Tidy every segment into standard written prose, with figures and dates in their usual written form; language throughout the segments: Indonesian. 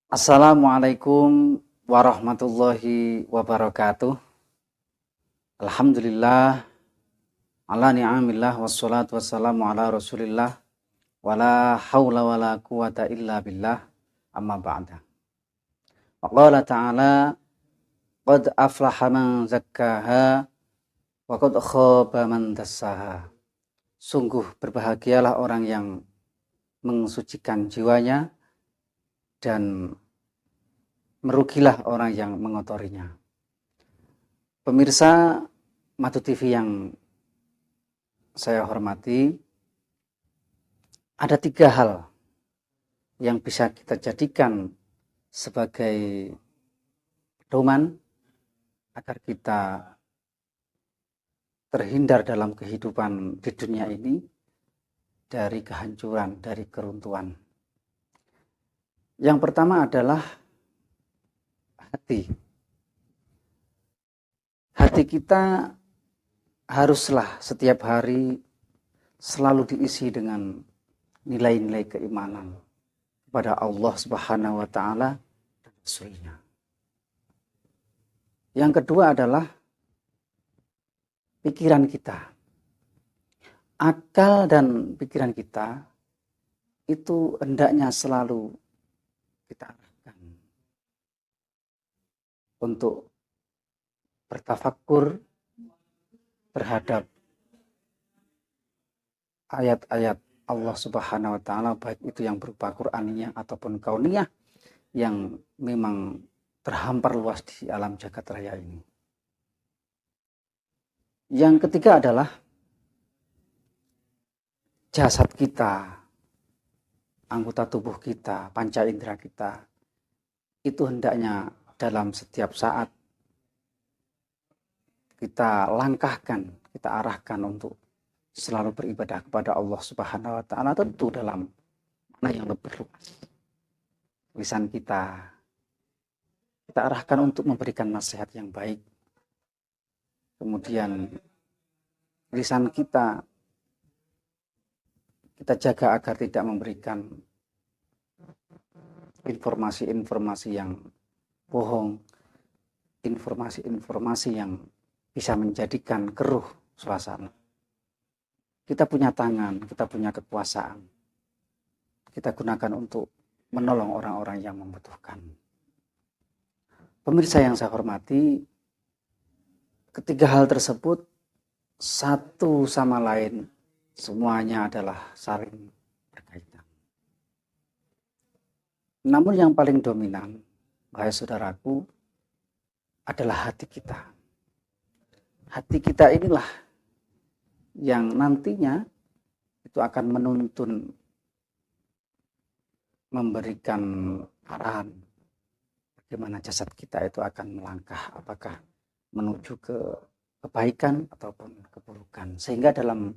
Assalamualaikum warahmatullahi wabarakatuh. Alhamdulillah ala ni'amillah wassalatu wassalamu ala rasulillah wala hawla wala quwata illa billah amma ba'da. Wa qala ta'ala qad aflaha man zakkaha wa qad khaba man dassaha. Sungguh berbahagialah orang yang mensucikan jiwanya dan merugilah orang yang mengotorinya. Pemirsa Madu TV yang saya hormati, ada 3 hal yang bisa kita jadikan sebagai pedoman agar kita terhindar dalam kehidupan di dunia ini dari kehancuran, dari keruntuhan. Yang pertama adalah hati. Hati kita haruslah setiap hari selalu diisi dengan nilai-nilai keimanan kepada Allah Subhanahu wa taala dan Rasul-Nya. Yang kedua adalah pikiran kita. Akal dan pikiran kita itu hendaknya selalu kita arahkan untuk bertafakur terhadap ayat-ayat Allah Subhanahu wa taala, baik itu yang berupa Qur'aniyah ataupun kauniyah yang memang terhampar luas di alam jagat raya ini. Yang ketiga adalah jasad kita, anggota tubuh kita, panca indera kita, itu hendaknya dalam setiap saat kita langkahkan, kita arahkan untuk selalu beribadah kepada Allah Subhanahu wa taala, tentu dalam makna yang lebih luas. Lisan kita arahkan untuk memberikan nasihat yang baik. Kemudian lisan kita jaga agar tidak memberikan informasi-informasi yang bohong, informasi-informasi yang bisa menjadikan keruh suasana. Kita punya tangan, kita punya kekuasaan. Kita gunakan untuk menolong orang-orang yang membutuhkan. Pemirsa yang saya hormati, ketiga hal tersebut satu sama lain semuanya adalah saling berkaitan. Namun yang paling dominan, wahai saudaraku, adalah hati kita. Hati kita inilah yang nantinya itu akan menuntun, memberikan arahan bagaimana jasad kita itu akan melangkah, apakah menuju ke kebaikan ataupun keburukan. Sehingga dalam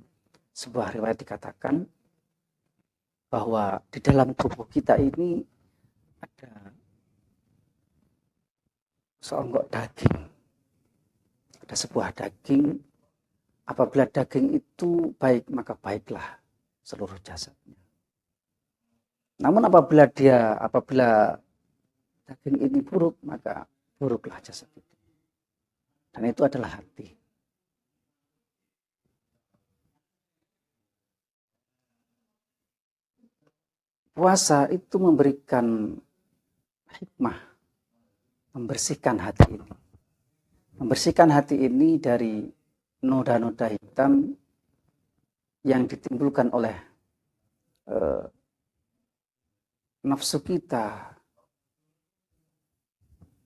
sebuah riwayat dikatakan bahwa di dalam tubuh kita ini ada seonggok daging. Ada sebuah daging, apabila daging itu baik, maka baiklah seluruh jasadnya. Namun apabila daging ini buruk, maka buruklah jasad itu. Dan itu adalah hati. Puasa itu memberikan hikmah, membersihkan hati ini. Membersihkan hati ini dari noda-noda hitam yang ditimbulkan oleh nafsu kita,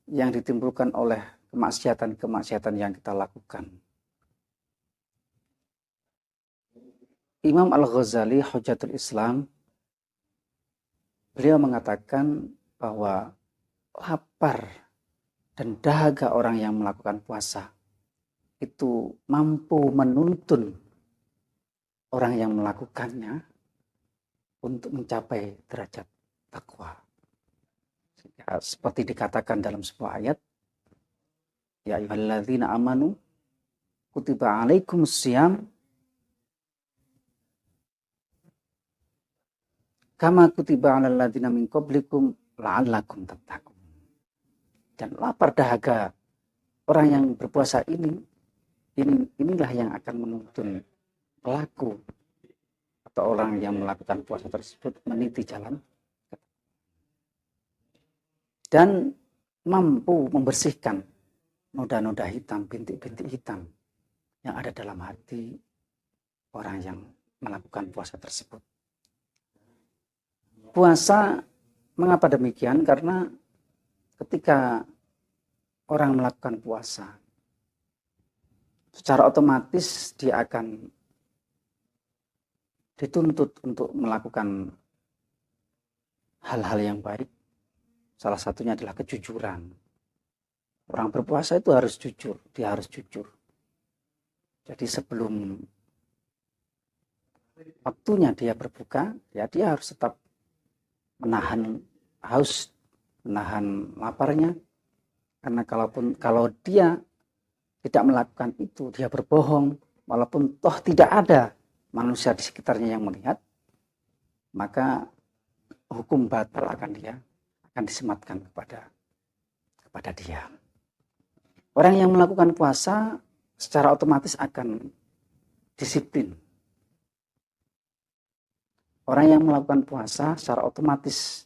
yang ditimbulkan oleh kemaksiatan-kemaksiatan yang kita lakukan. Imam Al-Ghazali, Hujjatul Islam, beliau mengatakan bahwa lapar dan dahaga orang yang melakukan puasa itu mampu menuntun orang yang melakukannya untuk mencapai derajat takwa. Seperti dikatakan dalam sebuah ayat, ya ayyuhalladzina amanu kutiba alaikumussyam kama kutiba alal ladzina min qablikum la'allakum tattaqun. Dan lapar dahaga orang yang berpuasa inilah yang akan menuntun pelaku atau orang yang melakukan puasa tersebut meniti jalan dan mampu membersihkan noda-noda hitam, bintik-bintik hitam yang ada dalam hati orang yang melakukan puasa tersebut. Puasa, mengapa demikian? Karena ketika orang melakukan puasa, secara otomatis dia akan dituntut untuk melakukan hal-hal yang baik. Salah satunya adalah kejujuran. Orang berpuasa itu harus jujur, dia harus jujur. Jadi sebelum waktunya dia berbuka, ya dia harus tetap menahan haus, menahan laparnya. Karena kalau dia tidak melakukan itu, dia berbohong, walaupun toh tidak ada manusia di sekitarnya yang melihat, maka hukum batal akan disematkan kepada dia. Orang yang melakukan puasa secara otomatis akan disiplin. Orang yang melakukan puasa secara otomatis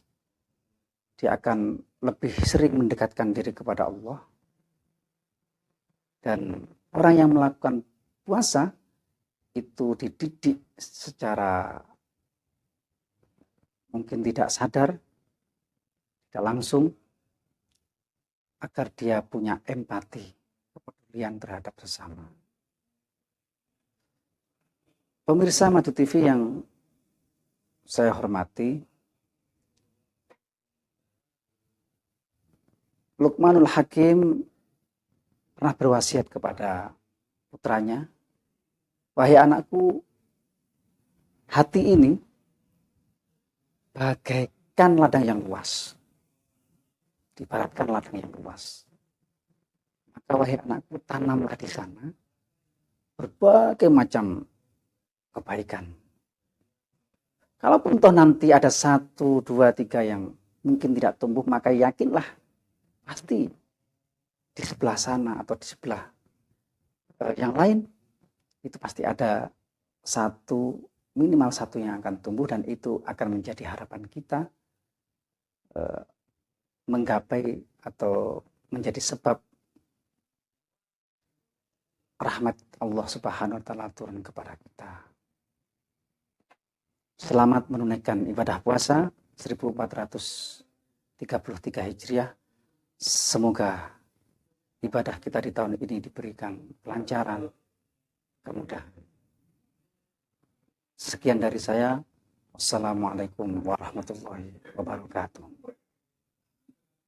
dia akan lebih sering mendekatkan diri kepada Allah. Dan orang yang melakukan puasa itu dididik secara mungkin tidak sadar, tidak langsung, agar dia punya empati, kepedulian terhadap sesama. Pemirsa Madu TV yang saya hormati, Luqmanul Hakim pernah berwasiat kepada putranya, "Wahai anakku, hati ini bagaikan ladang yang luas. Diibaratkan ladang yang luas. Maka wahai anakku, tanamlah di sana berbagai macam kebaikan. Kalaupun toh nanti ada 1, 2, 3 yang mungkin tidak tumbuh, maka yakinlah pasti di sebelah sana atau di sebelah yang lain itu pasti ada minimal satu yang akan tumbuh, dan itu akan menjadi harapan kita menggapai atau menjadi sebab rahmat Allah Subhanahu wa taala turun kepada kita." Selamat menunaikan ibadah puasa 1433 Hijriah. Semoga ibadah kita di tahun ini diberikan kelancaran, kemudahan. Sekian dari saya. Wassalamualaikum warahmatullahi wabarakatuh.